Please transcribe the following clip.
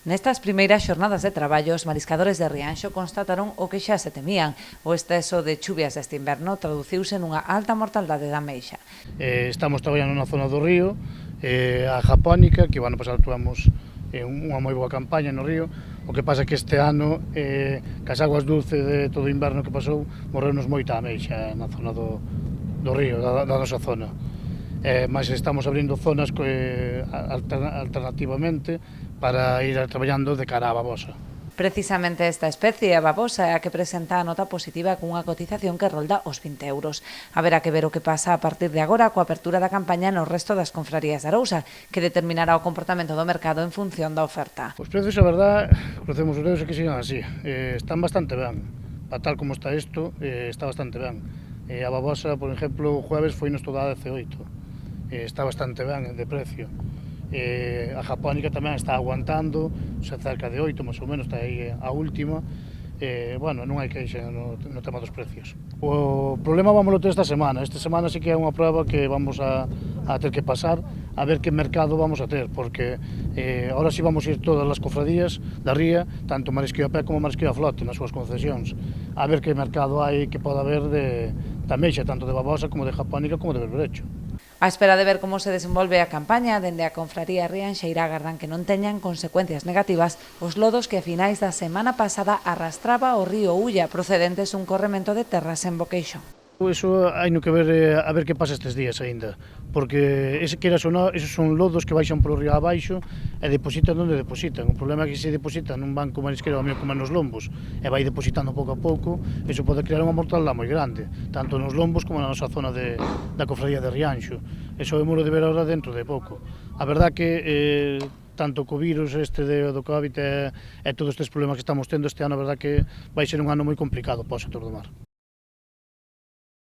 Nestas primeiras xornadas de traballo, os mariscadores de Rianxo constataron o que xa se temían. O exceso de chuvias deste inverno traduciuse nunha alta mortaldade da ameixa. Estamos traballando na zona do río, a japónica, que o ano pasado actuamos unha moi boa campaña no río. O que pasa que este ano, cas aguas dulces de todo o inverno que pasou, morreunos moita ameixa na zona do río, da nosa zona. Mas estamos abrindo zonas alternativamente para ir traballando de cara á babosa. Precisamente esta especie, a babosa, é a que presenta a nota positiva cunha cotización que rolda os 20 euros. Haberá que ver o que pasa a partir de agora coa apertura da campaña no resto das confrarías de Arousa, que determinará o comportamento do mercado en función da oferta. Os precios, a verdad, crucemos os dedos e que sigan así. Están bastante ben. Para tal como está isto, está bastante ben. A babosa, por exemplo, o jueves foi nos toda a 18. Está bastante ben de precio. A japónica tamén está aguantando, cerca de 8, máis ou menos, está aí a última. Bueno, non hai queixa no tema dos precios. O problema vamos ter esta semana sí que é unha prova que vamos a ter que pasar a ver que mercado vamos a ter, porque ahora sí vamos ir todas as cofradías da ría, tanto marisqueo a pé como marisqueo a flote nas súas concesións, a ver que mercado hai que pode haber de ameixa, tanto de babosa como de japónica como de berberecho. A espera de ver como se desenvolve a campaña, dende a confraría rianxeira agardan que non teñan consecuencias negativas os lodos que a finais da semana pasada arrastraba o río Ulla, procedentes un corremento de terras en Boqueixo. Iso hai no que ver a ver que pasa estes días aínda, porque esos son lodos que baixan polo río abaixo e depositan onde depositan. O problema é que se depositan nun banco marisqueiro como nos lombos e vai depositando pouco a pouco, iso pode crear unha mortaldade moi grande, tanto nos lombos como na nosa zona da cofradía de Rianxo. Iso vemos de ver ahora dentro de pouco. A verdad que tanto co virus este do Covid e todos estes problemas que estamos tendo este ano, a verdad que vai ser un ano moi complicado para o sector do mar.